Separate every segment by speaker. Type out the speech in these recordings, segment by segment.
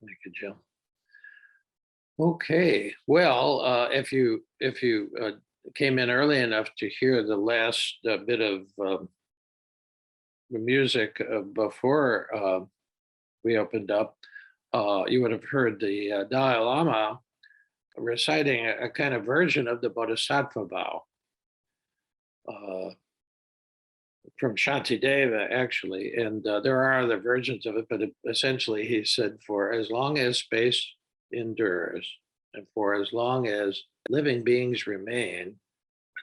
Speaker 1: Thank you, Jill. Okay. Well, if you came in early enough to hear the last bit of the music before we opened up, you would have heard the Dalai Lama reciting a kind of version of the Bodhisattva vow uh, from Shantideva, actually. And there are other versions of it, but essentially he said, for as long as space endures and for as long as living beings remain,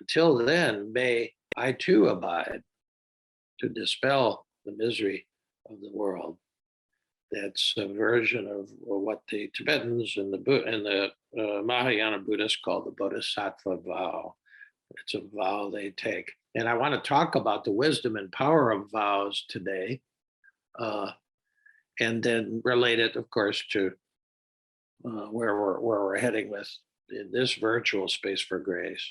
Speaker 1: until then may I too abide to dispel the misery of the world. That's a version of what the Tibetans and the Mahayana Buddhists call the Bodhisattva vow. It's a vow they take. And I want to talk about the wisdom and power of vows today, and then relate it, of course, to where we're heading with in this virtual space for grace.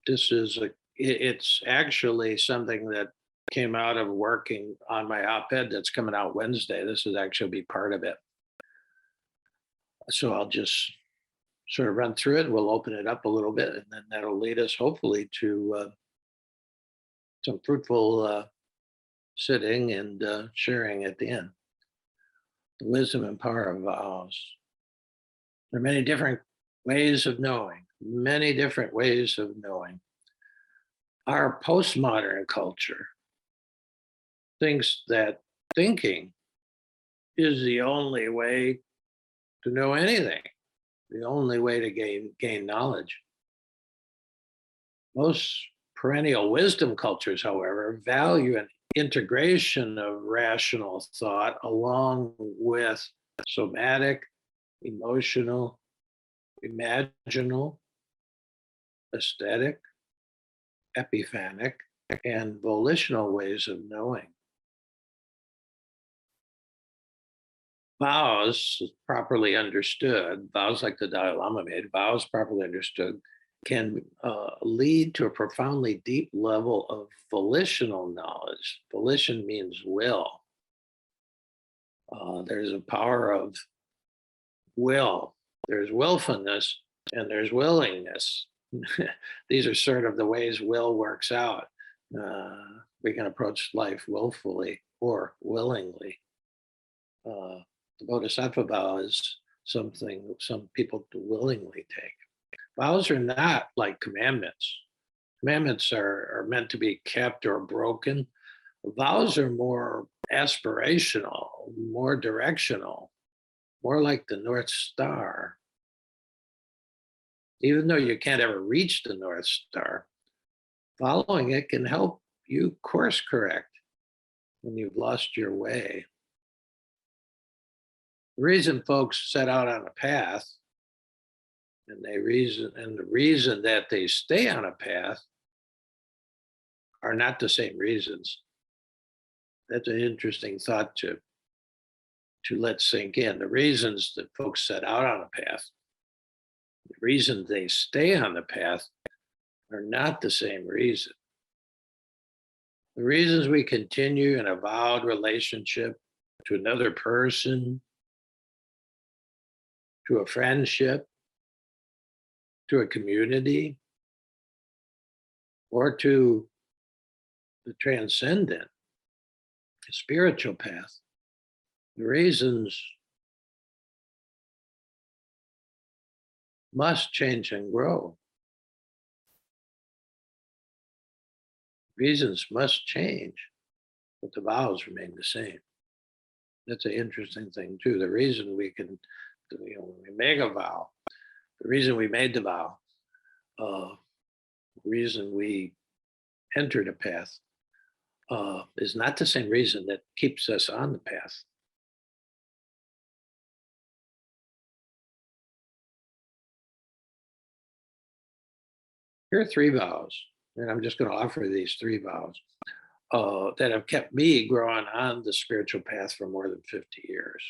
Speaker 1: This is it's actually something that came out of working on my op-ed that's coming out Wednesday. This is actually be part of it. So I'll just sort of run through it. We'll open it up a little bit, and then that'll lead us hopefully to some fruitful sitting and sharing at the end. The wisdom and power of vows. There are many different ways of knowing, many different ways of knowing. Our postmodern culture thinks that thinking is the only way to know anything, the only way to gain knowledge. Most perennial wisdom cultures, however, value an integration of rational thought along with somatic, emotional, imaginal, aesthetic, epiphanic, and volitional ways of knowing. Vows, properly understood, vows like the Dalai Lama made, vows properly understood, can lead to a profoundly deep level of volitional knowledge. Volition means will. There's a power of will. There's willfulness and there's willingness. These are sort of the ways will works out. We can approach life willfully or willingly. The Bodhisattva vow is something some people willingly take. Vows are not like commandments. Commandments are meant to be kept or broken. Vows are more aspirational, more directional, more like the North Star. Even though you can't ever reach the North Star, following it can help you course correct when you've lost your way. The reason folks set out on a path and the reason that they stay on a path are not the same reasons. That's an interesting thought to let sink in. The reasons that folks set out on a path, the reason they stay on the path are not the same reason. The reasons we continue in a vowed relationship to another person, to a friendship, to a community, or to the transcendent, the spiritual path, the reasons must change and grow. Reasons must change, but the vows remain the same. That's an interesting thing too. The reason we can, when we make a vow, the reason we made the vow, the reason we entered a path, is not the same reason that keeps us on the path. Here are three vows, and I'm just going to offer these three vows that have kept me growing on the spiritual path for more than 50 years.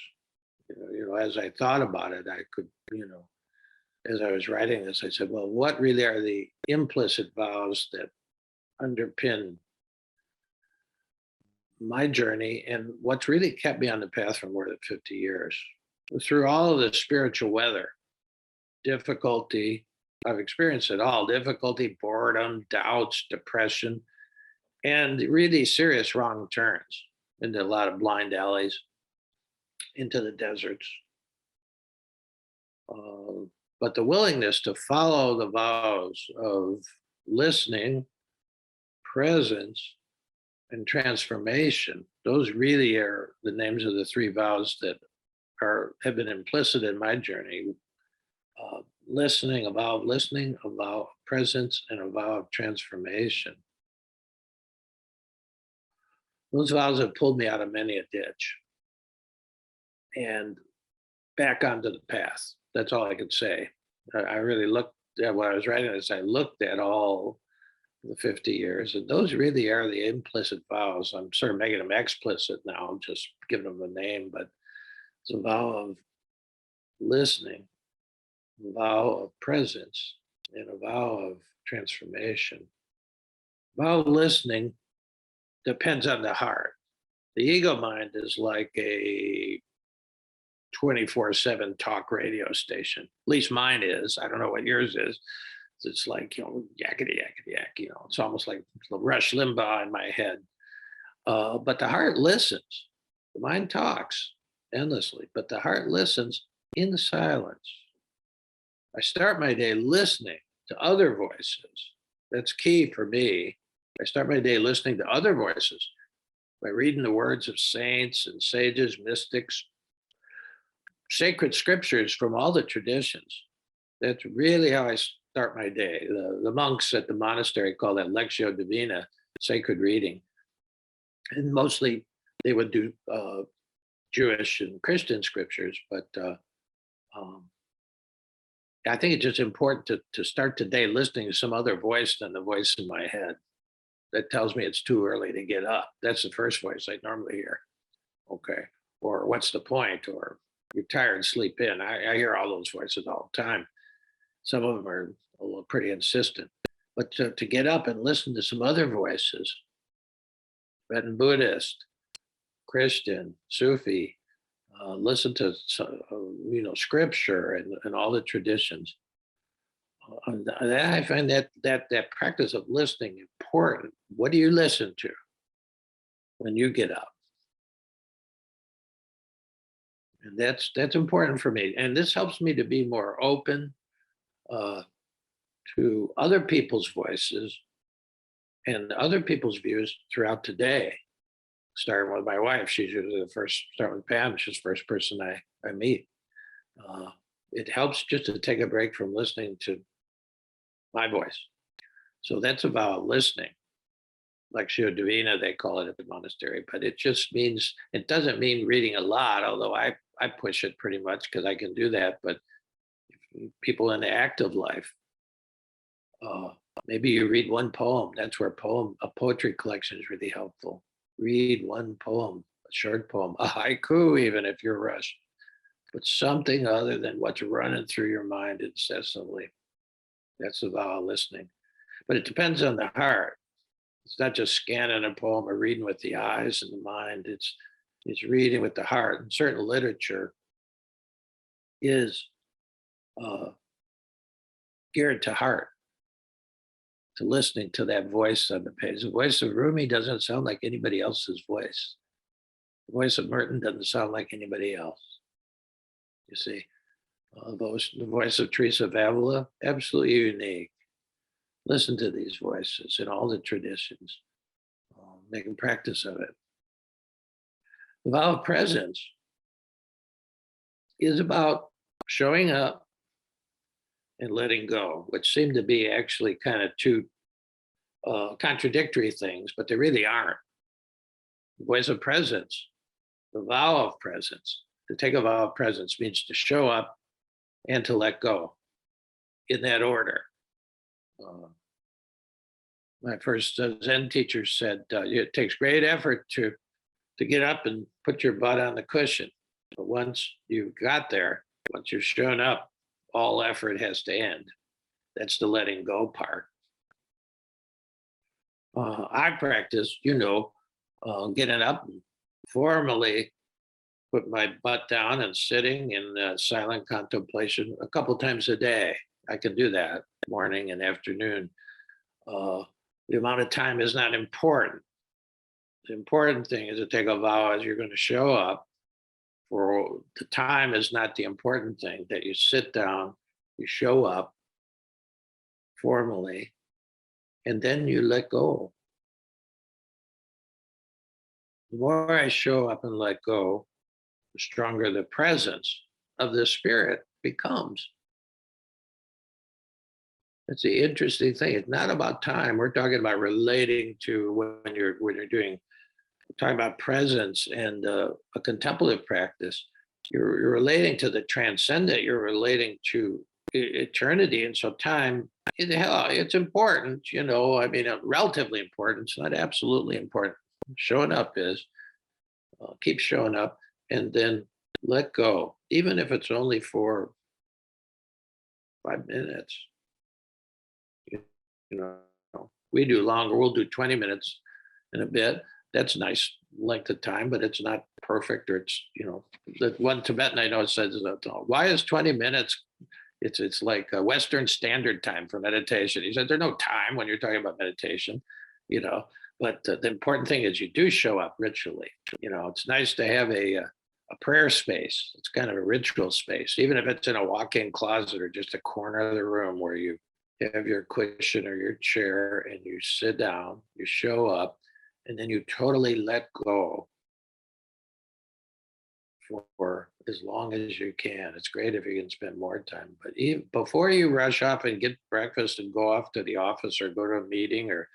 Speaker 1: As I thought about it, I could, as I was writing this, I said, well, what really are the implicit vows that underpin my journey and what's really kept me on the path for more than 50 years. Through all of the spiritual weather, difficulty, I've experienced it all: difficulty, boredom, doubts, depression, and really serious wrong turns into a lot of blind alleys, into the deserts. Uh, but the willingness to follow the vows of listening, presence, and transformation, those really are the names of the three vows that have been implicit in my journey. Listening, a vow of listening, a vow of presence, and a vow of transformation. Those vows have pulled me out of many a ditch and back onto the path. That's all I could say. I really looked at what I was writing this. I looked at all the 50 years, and those really are the implicit vows. I'm sort of making them explicit now. I'm just giving them a name, but it's a vow of listening, a vow of presence, and a vow of transformation. Vow of listening depends on the heart. The ego mind is like a 24/7 talk radio station. At least mine is. I don't know what yours is. It's like, yakety, yakety, yak, it's almost like Rush Limbaugh in my head. But the heart listens. The mind talks endlessly, but the heart listens in the silence. I start my day listening to other voices. That's key for me. I start my day listening to other voices by reading the words of saints and sages, mystics, sacred scriptures from all the traditions. That's really how I start my day. The monks at the monastery call that Lectio Divina, sacred reading. And mostly they would do Jewish and Christian scriptures, but I think it's just important to start the day listening to some other voice than the voice in my head that tells me it's too early to get up. That's the first voice I normally hear. Okay. Or what's the point? Or you're tired, sleep in. I hear all those voices all the time. Some of them are a little pretty insistent. But to get up and listen to some other voices, Tibetan Buddhist, Christian, Sufi, listen to scripture and all the traditions. I find that practice of listening important. What do you listen to when you get up? And that's important for me. And this helps me to be more open to other people's voices and other people's views throughout the day. Starting with my wife, she's usually the first. Start with Pam, she's the first person I meet. It helps just to take a break from listening to my voice. So that's about listening. Lectio Divina, they call it at the monastery, but it just means, it doesn't mean reading a lot, although I push it pretty much because I can do that. But people in the active life, maybe you read one poem. That's where a poetry collection is really helpful. Read one poem, a short poem, a haiku, even if you're rushed, but something other than what's running through your mind incessantly. That's the vow of listening. But it depends on the heart. It's not just scanning a poem or reading with the eyes and the mind. It's reading with the heart. And certain literature is geared to heart, to listening to that voice on the page. The voice of Rumi doesn't sound like anybody else's voice. The voice of Merton doesn't sound like anybody else. You see, the voice of Teresa of Avila, absolutely unique. Listen to these voices in all the traditions. Make a practice of it. The vow of presence is about showing up and letting go, which seem to be actually kind of two contradictory things, but they really aren't. The voice of presence, the vow of presence. To take a vow of presence means to show up and to let go in that order. My first Zen teacher said, it takes great effort to get up and put your butt on the cushion. But once you've got there, once you're shown up, all effort has to end. That's the letting go part. I practice, getting up and formally put my butt down and sitting in silent contemplation a couple times a day. I can do that morning and afternoon. Uh, the amount of time is not important. The important thing is to take a vow as you're going to show up. For the time is not the important thing. That you sit down, you show up formally, and then you let go. The more I show up and let go, the stronger the presence of the spirit becomes. It's the interesting thing. It's not about time. We're talking about relating to when you're doing talking about presence and a contemplative practice. You're relating to the transcendent. You're relating to eternity, and so time. It's important, I mean, relatively important. It's not absolutely important. Showing up is keep showing up, and then let go, even if it's only for 5 minutes. You know, we do longer. We'll do 20 minutes in a bit. That's a nice length of time, but it's not perfect. Or it's the one Tibetan I know says, "Why is 20 minutes?" It's like a Western Standard Time for meditation. He said, "There's no time when you're talking about meditation, you know." But the important thing is you do show up ritually. It's nice to have a prayer space. It's kind of a ritual space, even if it's in a walk-in closet or just a corner of the room where you have your cushion or your chair and you sit down, you show up, and then you totally let go for as long as you can. It's great if you can spend more time, but even before you rush off and get breakfast and go off to the office or go to a meeting or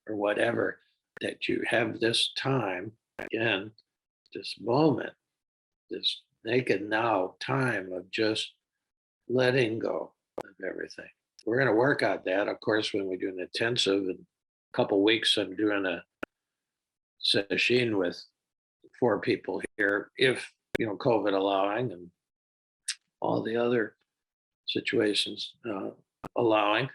Speaker 1: whatever, that you have this time again, this moment, this naked now time of just letting go of everything. We're going to work on that, of course, when we do an intensive. In a couple weeks, I'm doing a session with 4 people here, if COVID allowing, and all the other situations allowing,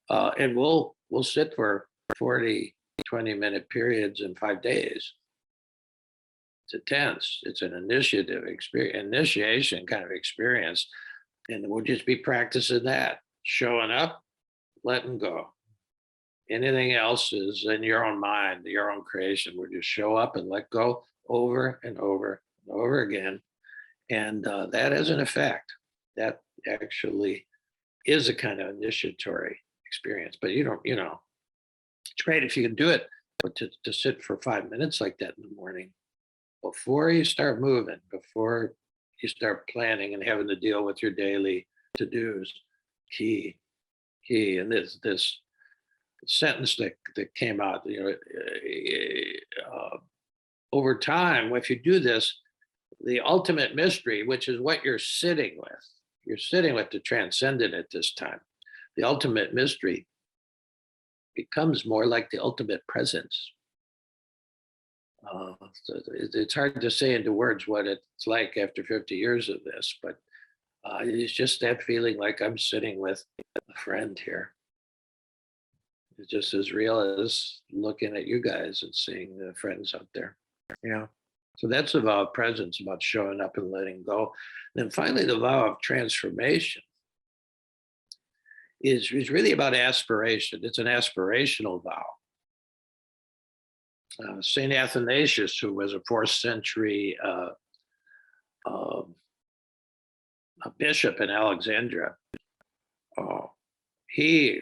Speaker 1: and we'll sit for 40, 20-minute periods in 5 days. It's intense. It's an initiation kind of experience, and we'll just be practicing that, showing up, letting go. Anything else is in your own mind, your own creation. We'll just show up and let go over and over and over again. And that has an effect. That actually is a kind of initiatory experience. But it's great if you can do it, but to sit for 5 minutes like that in the morning, before you start moving, before you start planning and having to deal with your daily to-dos, key. And this sentence that came out, over time, if you do this, the ultimate mystery, which is what you're sitting with the transcendent at this time. The ultimate mystery becomes more like the ultimate presence. So it's hard to say into words what it's like after 50 years of this, but it's just that feeling like I'm sitting with a friend here. It's just as real as looking at you guys and seeing the friends out there. So that's the vow of presence, about showing up and letting go. And then finally, the vow of transformation is really about aspiration. It's an aspirational vow. St. Athanasius, who was a 4th century a bishop in Alexandria, he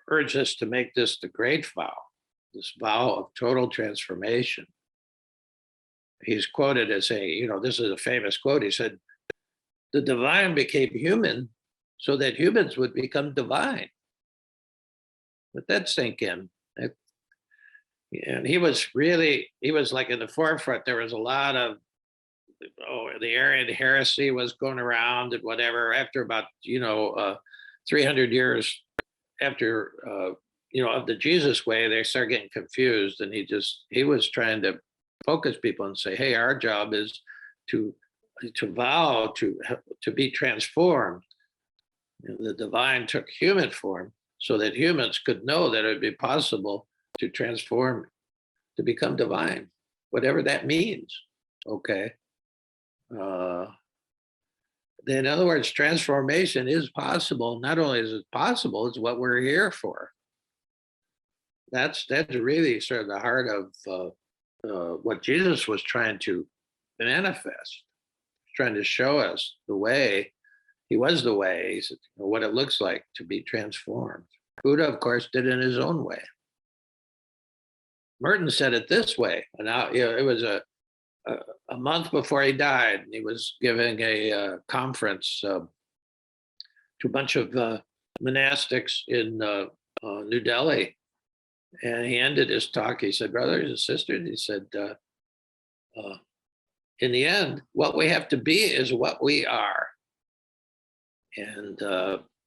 Speaker 1: urged us to make this the great vow, this vow of total transformation. He's quoted as saying, this is a famous quote. He said, "The divine became human so that humans would become divine." Let that sink in. And he was like in the forefront. There was a lot of, the Arian heresy was going around and whatever. After about, 300 years after, of the Jesus way, they started getting confused. And he was trying to focus people and say, hey, our job is to vow to be transformed. The divine took human form so that humans could know that it would be possible to transform, to become divine. whatever that means. Okay. In other words, transformation is possible. Not only is it possible, it's what we're here for. That's really sort of the heart of what Jesus was trying to manifest, trying to show us the way. He was the way. He said, what it looks like to be transformed. Buddha, of course, did it in his own way. Merton said it this way, and now it was a month before he died. He was giving a conference to a bunch of monastics in New Delhi, and he ended his talk. He said, "Brothers and sisters," he said, "in the end, what we have to be is what we are." And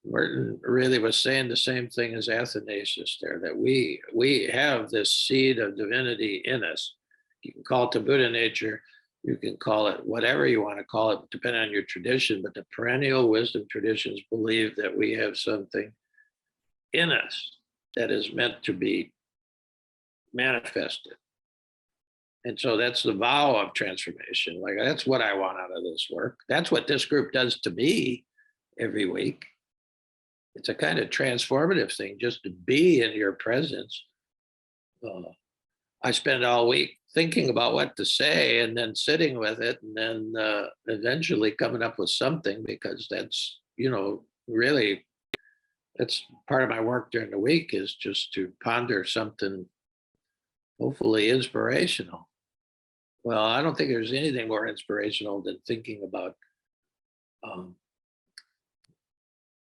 Speaker 1: Merton really was saying the same thing as Athanasius there, that we have this seed of divinity in us. You can call it the Buddha nature, you can call it whatever you want to call it, depending on your tradition, but the perennial wisdom traditions believe that we have something in us that is meant to be manifested. And so that's the vow of transformation. Like, that's what I want out of this work. That's what this group does to me every week. It's a kind of transformative thing just to be in your presence. I spend all week thinking about what to say and then sitting with it, and then eventually coming up with something, because that's, really, that's part of my work during the week, is just to ponder something hopefully inspirational. Well, I don't think there's anything more inspirational than thinking about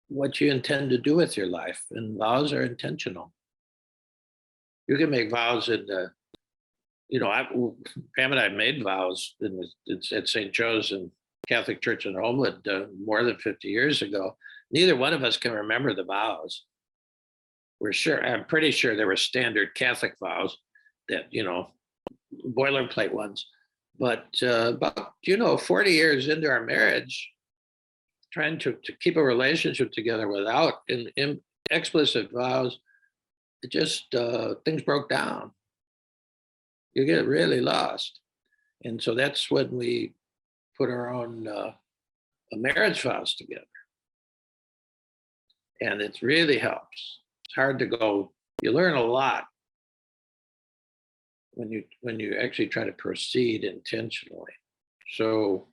Speaker 1: what you intend to do with your life. And vows are intentional. You can make vows in the, Pam and I made vows at St. Joe's in Catholic Church in Homeland more than 50 years ago. Neither one of us can remember the vows. I'm pretty sure there were standard Catholic vows that, boilerplate ones. But about, 40 years into our marriage, trying to keep a relationship together without in explicit vows, it just, things broke down. You get really lost. And so that's when we put our own marriage vows together. And it really helps. It's hard to go, you learn a lot when you actually try to proceed intentionally. So,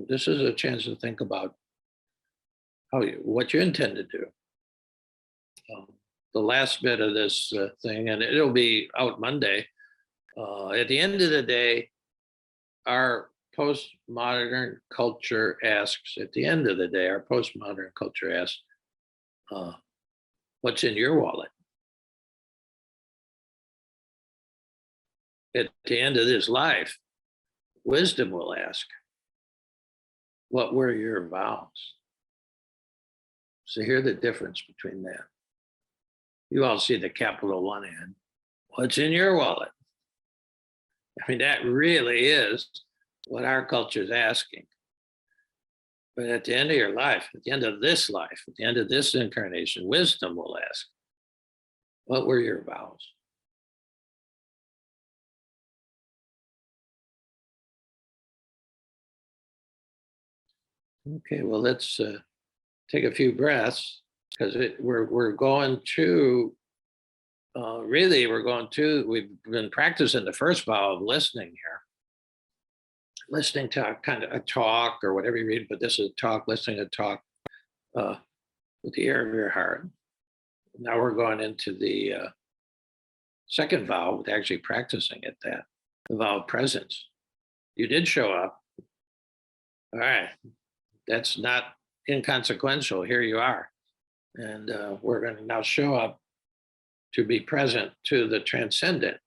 Speaker 1: this is a chance to think about what you intend to do. The last bit of this thing, and it'll be out Monday. At the end of the day, our postmodern culture asks, what's in your wallet? At the end of this life, wisdom will ask, what were your vows? So here's the difference between that. You all see the capital one N. What's in your wallet? I mean, that really is what our culture is asking. But at the end of your life, at the end of this life, at the end of this incarnation, wisdom will ask, what were your vows? Okay, well, let's take a few breaths, because we're going to, we've been practicing the first vow of listening here. Listening to kind of a talk or whatever you read, but this is a talk, listening to talk with the ear of your heart. Now we're going into the second vow with actually practicing it, the vow of presence. You did show up. All right. That's not inconsequential. Here you are. And we're going to now show up to be present to the transcendent,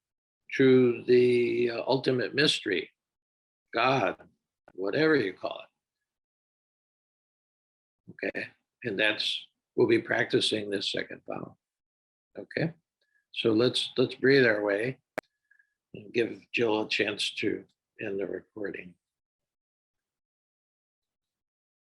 Speaker 1: to the ultimate mystery, God, whatever you call it. Okay. And we'll be practicing this second vow. Okay. So let's breathe our way and give Jill a chance to end the recording.